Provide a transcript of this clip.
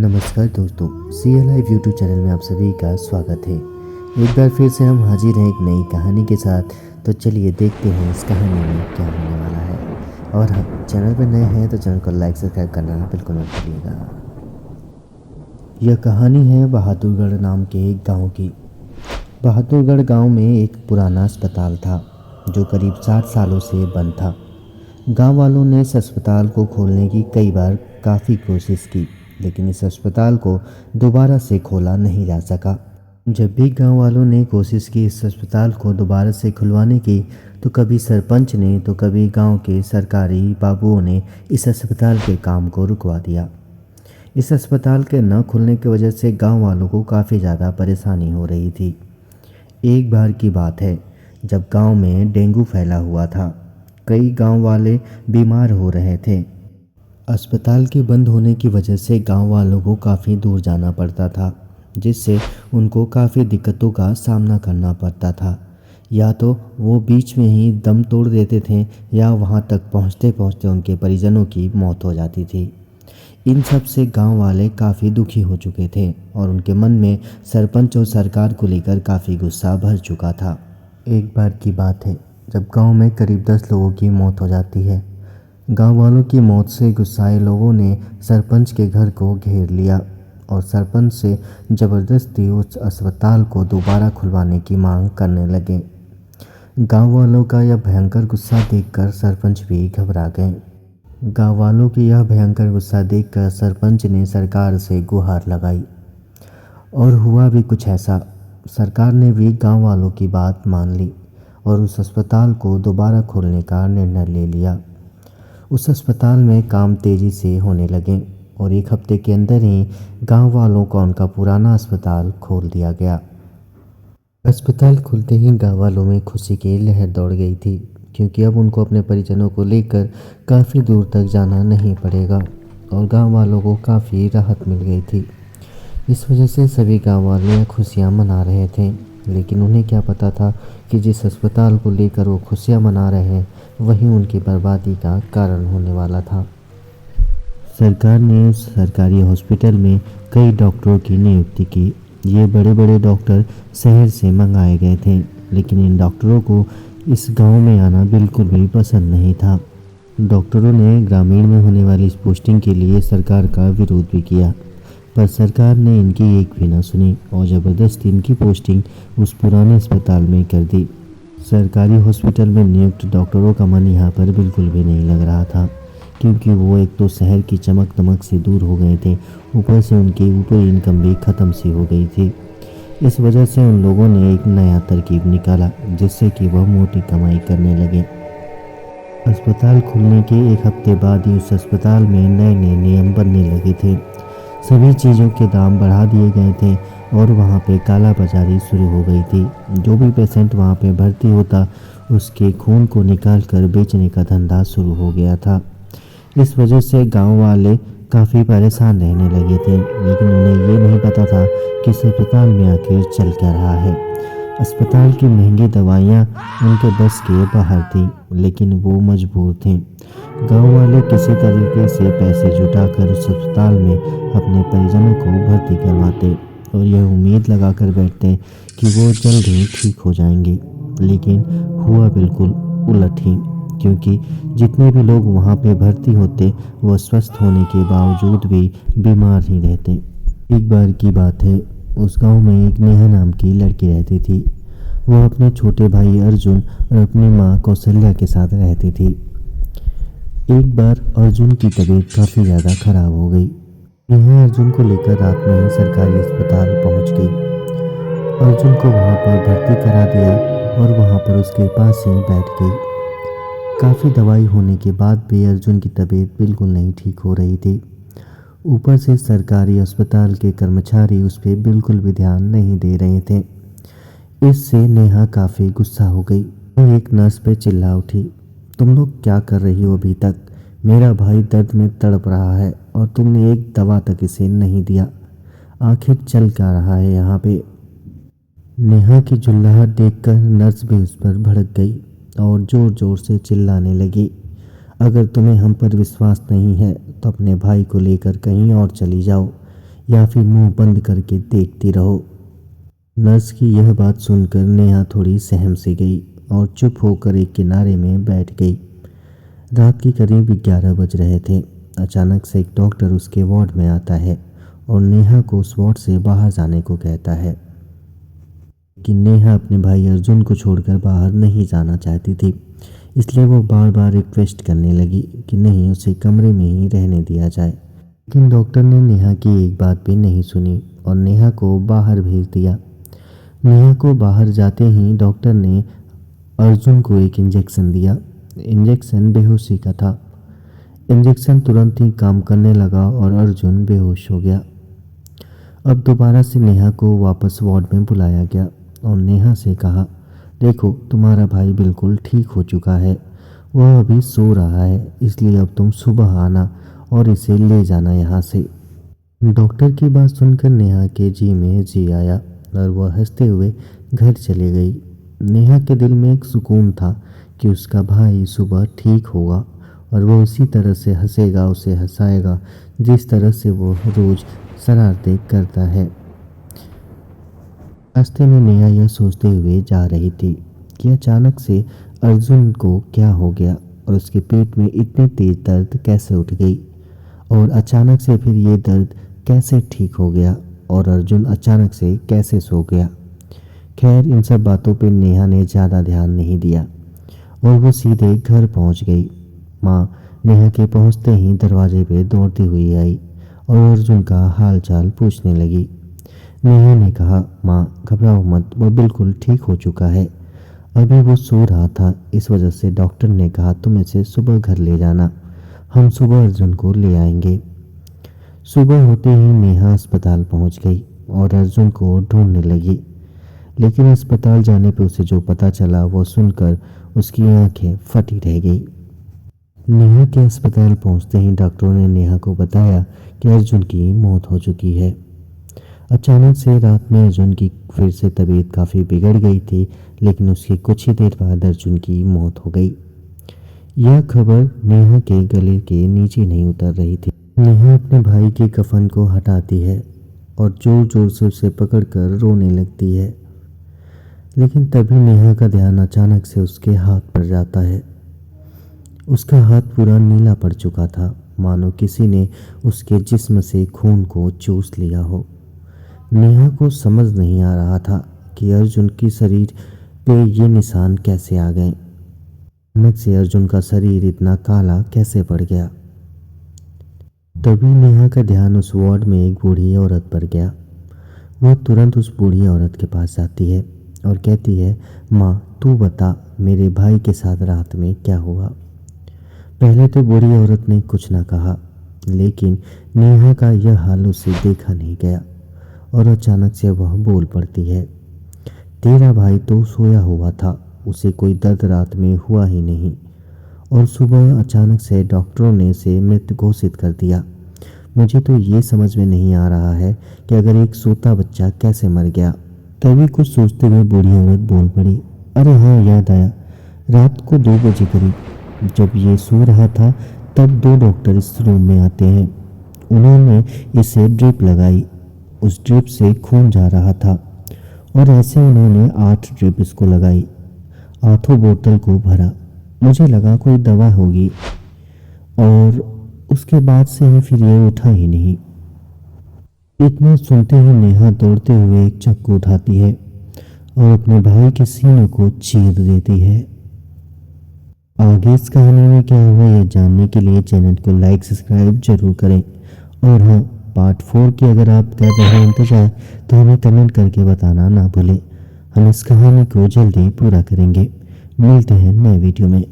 नमस्कार दोस्तों, CLive YouTube channel में आप सभी का स्वागत है। एक बार फिर से हम हाजिर हैं एक नई कहानी के साथ। तो चलिए देखते हैं इस कहानी में क्या होने वाला है। और हम चैनल पर नए हैं तो चैनल को लाइक सब्सक्राइब करना बिल्कुल मत भूलिएगा। यह कहानी है बहादुरगढ़ नाम के एक गांव की। बहादुरगढ़ गांव में एक पुराना अस्पताल था जो करीब 60 सालों से बंद था। गांव वालों ने इस अस्पताल को खोलने की कई बार काफ़ी कोशिश की, लेकिन इस अस्पताल को दोबारा से खोला नहीं जा सका। जब भी गांव वालों ने कोशिश की इस अस्पताल को दोबारा से खुलवाने की, तो कभी सरपंच ने तो कभी गांव के सरकारी बाबुओं ने इस अस्पताल के काम को रुकवा दिया। इस अस्पताल के न खुलने की वजह से गांव वालों को काफ़ी ज़्यादा परेशानी हो रही थी। एक बार की बात है जब गांव में डेंगू फैला हुआ था। कई गांव वाले बीमार हो रहे थे। अस्पताल के बंद होने की वजह से गांव वालों को काफ़ी दूर जाना पड़ता था, जिससे उनको काफ़ी दिक्कतों का सामना करना पड़ता था। या तो वो बीच में ही दम तोड़ देते थे या वहां तक पहुंचते पहुंचते उनके परिजनों की मौत हो जाती थी। इन सब से गांव वाले काफ़ी दुखी हो चुके थे और उनके मन में सरपंच और सरकार को लेकर काफ़ी गुस्सा भर चुका था। एक बार की बात है जब गांव में करीब 10 लोगों की मौत हो जाती है। गांव वालों की मौत से गुस्साए लोगों ने सरपंच के घर को घेर लिया और सरपंच से ज़बरदस्ती उस अस्पताल को दोबारा खुलवाने की मांग करने लगे। गांव वालों का यह भयंकर गुस्सा देखकर सरपंच भी घबरा गए। गांव वालों की यह भयंकर गुस्सा देखकर सरपंच ने सरकार से गुहार लगाई और हुआ भी कुछ ऐसा। सरकार ने भी गांव वालों की बात मान ली और उस अस्पताल को दोबारा खोलने का निर्णय ले लिया। उस अस्पताल में काम तेज़ी से होने लगे और एक हफ्ते के अंदर ही गांव वालों का उनका पुराना अस्पताल खोल दिया गया। अस्पताल खुलते ही गांव वालों में खुशी की लहर दौड़ गई थी, क्योंकि अब उनको अपने परिजनों को लेकर काफ़ी दूर तक जाना नहीं पड़ेगा और गांव वालों को काफ़ी राहत मिल गई थी। इस वजह से सभी गांव वाले खुशियाँ मना रहे थे, लेकिन उन्हें क्या पता था कि जिस अस्पताल को लेकर वो खुशियाँ मना रहे हैं वही उनकी बर्बादी का कारण होने वाला था। सरकार ने उस सरकारी हॉस्पिटल में कई डॉक्टरों की नियुक्ति की। ये बड़े बड़े डॉक्टर शहर से मंगाए गए थे, लेकिन इन डॉक्टरों को इस गांव में आना बिल्कुल भी पसंद नहीं था। डॉक्टरों ने ग्रामीण में होने वाली इस पोस्टिंग के लिए सरकार का विरोध भी किया, पर सरकार ने इनकी एक भी न सुनी और ज़बरदस्ती इनकी पोस्टिंग उस पुराने अस्पताल में कर दी। सरकारी हॉस्पिटल में नियुक्त डॉक्टरों का मन यहाँ पर बिल्कुल भी नहीं लग रहा था, क्योंकि वो एक तो शहर की चमक दमक से दूर हो गए थे, ऊपर से उनकी ऊपरी इनकम भी ख़त्म सी हो गई थी। इस वजह से उन लोगों ने एक नया तरकीब निकाला, जिससे कि वह मोटी कमाई करने लगे। अस्पताल खुलने के एक हफ्ते बाद ही उस अस्पताल में नए नए नियम बनने लगे थे। सभी चीज़ों के दाम बढ़ा दिए गए थे और वहाँ पे काला बाजारी शुरू हो गई थी। जो भी पेशेंट वहाँ पे भर्ती होता, उसके खून को निकाल कर बेचने का धंधा शुरू हो गया था। इस वजह से गांव वाले काफ़ी परेशान रहने लगे थे, लेकिन उन्हें ये नहीं पता था कि इस अस्पताल में आखिर चल क्या रहा है। अस्पताल की महंगी दवाइयाँ उनके बस के बाहर थी, लेकिन वो मजबूर थे। गांव वाले किसी तरीके से पैसे जुटाकर उस अस्पताल में अपने परिजनों को भर्ती करवाते और यह उम्मीद लगाकर बैठते कि वो जल्द ही ठीक हो जाएंगे, लेकिन हुआ बिल्कुल उलट ही, क्योंकि जितने भी लोग वहाँ पे भर्ती होते वो स्वस्थ होने के बावजूद भी बीमार ही रहते। एक बार की बात है, उस गांव में एक नेहा नाम की लड़की रहती थी। वो अपने छोटे भाई अर्जुन और अपनी माँ कौशल्या के साथ रहती थी। एक बार अर्जुन की तबीयत काफ़ी ज़्यादा खराब हो गई। नेहा अर्जुन को लेकर रात में ही सरकारी अस्पताल पहुंच गई। अर्जुन को वहां पर भर्ती करा दिया और वहां पर उसके पास ही बैठ गई। काफ़ी दवाई होने के बाद भी अर्जुन की तबीयत बिल्कुल नहीं ठीक हो रही थी। ऊपर से सरकारी अस्पताल के कर्मचारी उस पर बिल्कुल भी ध्यान नहीं दे रहे थे। इससे नेहा काफ़ी गुस्सा हो गई। वो एक नर्स पे चिल्ला उठी, तुम लोग क्या कर रही हो अभी तक? मेरा भाई दर्द में तड़प रहा है और तुमने एक दवा तक इसे नहीं दिया। आखिर चल क्या रहा है यहाँ पे? नेहा की जुल्लाहट देखकर नर्स भी उस पर भड़क गई और ज़ोर ज़ोर से चिल्लाने लगी, अगर तुम्हें हम पर विश्वास नहीं है तो अपने भाई को लेकर कहीं और चली जाओ। या फिर मुंह बंद करके देखती रहो। नर्स की यह बात सुनकर नेहा थोड़ी सहम सी गई और चुप होकर एक किनारे में बैठ गई। रात के करीब 11 बज रहे थे। अचानक से एक डॉक्टर उसके वार्ड में आता है और नेहा को उस वार्ड से बाहर जाने को कहता है कि नेहा अपने भाई अर्जुन को छोड़कर बाहर नहीं जाना चाहती थी, इसलिए वो बार बार रिक्वेस्ट करने लगी कि नहीं, उसे कमरे में ही रहने दिया जाए। लेकिन डॉक्टर ने नेहा की एक बात भी नहीं सुनी और नेहा को बाहर भेज दिया। नेहा को बाहर जाते ही डॉक्टर ने अर्जुन को एक इंजेक्शन दिया। इंजेक्शन बेहोशी का था। इंजेक्शन तुरंत ही काम करने लगा और अर्जुन बेहोश हो गया। अब दोबारा से नेहा को वापस वार्ड में बुलाया गया और नेहा से कहा, देखो तुम्हारा भाई बिल्कुल ठीक हो चुका है, वह अभी सो रहा है, इसलिए अब तुम सुबह आना और इसे ले जाना यहाँ से। डॉक्टर की बात सुनकर नेहा के जी में जी आया और वह हंसते हुए घर चली गई। नेहा के दिल में एक सुकून था कि उसका भाई सुबह ठीक होगा और वो उसी तरह से हंसेगा, उसे हंसाएगा जिस तरह से वो रोज़ शरारतें करता है। रास्ते में नेहा यह सोचते हुए जा रही थी कि अचानक से अर्जुन को क्या हो गया और उसके पेट में इतनी तेज दर्द कैसे उठ गई और अचानक से फिर ये दर्द कैसे ठीक हो गया और अर्जुन अचानक से कैसे सो गया। खैर, इन सब बातों पे नेहा ने ज़्यादा ध्यान नहीं दिया और वो सीधे घर पहुंच गई। माँ नेहा के पहुंचते ही दरवाजे पे दौड़ती हुई आई और अर्जुन का हाल चाल पूछने लगी। नेहा ने कहा, माँ घबराओ मत, वो बिल्कुल ठीक हो चुका है, अभी वो सो रहा था, इस वजह से डॉक्टर ने कहा तुम इसे सुबह घर ले जाना, हम सुबह अर्जुन को ले आएंगे। सुबह होते ही नेहा अस्पताल पहुंच गई और अर्जुन को ढूंढने लगी, लेकिन अस्पताल जाने पे उसे जो पता चला वो सुनकर उसकी आंखें फटी रह गई। नेहा के अस्पताल पहुंचते ही डॉक्टरों ने नेहा को बताया कि अर्जुन की मौत हो चुकी है। अचानक से रात में अर्जुन की फिर से तबीयत काफ़ी बिगड़ गई थी, लेकिन उसकी कुछ ही देर बाद अर्जुन की मौत हो गई। यह खबर नेहा के गले के नीचे नहीं उतर रही थी। नेहा अपने भाई के कफन को हटाती है और जोर जोर से उसे पकड़कर रोने लगती है, लेकिन तभी नेहा का ध्यान अचानक से उसके हाथ पर जाता है। उसका हाथ पूरा नीला पड़ चुका था, मानो किसी ने उसके जिस्म से खून को चूस लिया हो। नेहा को समझ नहीं आ रहा था कि अर्जुन की शरीर पे ये निशान कैसे आ गए। अचानक से अर्जुन का शरीर इतना काला कैसे पड़ गया। तभी नेहा का ध्यान उस वार्ड में एक बूढ़ी औरत पर गया। वह तुरंत उस बूढ़ी औरत के पास जाती है और कहती है, माँ तू बता मेरे भाई के साथ रात में क्या हुआ। पहले तो बूढ़ी औरत ने कुछ ना कहा, लेकिन नेहा का यह हाल उसे देखा नहीं गया और अचानक से वह बोल पड़ती है, तेरा भाई तो सोया हुआ था, उसे कोई दर्द रात में हुआ ही नहीं और सुबह अचानक से डॉक्टरों ने उसे मृत घोषित कर दिया। मुझे तो ये समझ में नहीं आ रहा है कि अगर एक सोता बच्चा कैसे मर गया। तभी कुछ सोचते हुए बूढ़ी औरत बोल पड़ी, अरे हाँ याद आया, रात को 2 बजे करीब जब ये सो रहा था तब 2 डॉक्टर इस रूम में आते हैं। उन्होंने इसे ड्रिप लगाई, उस ड्रिप से खून जा रहा था और ऐसे उन्होंने 8 ड्रिप इसको लगाई, 8 बोतल को भरा। मुझे लगा कोई दवा होगी और उसके बाद से ही फिर ये उठा ही नहीं। इतना सुनते ही नेहा दौड़ते हुए एक चाकू उठाती है और अपने भाई के सीने को चीर देती है। आगे इस कहानी में क्या हुआ यह जानने के लिए चैनल को लाइक सब्सक्राइब जरूर करें और हाँ, पार्ट 4 की अगर आप कर रहे हैं इंतजार तो हमें कमेंट करके बताना ना भूलें। हम इस कहानी को जल्दी पूरा करेंगे। मिलते हैं नए वीडियो में।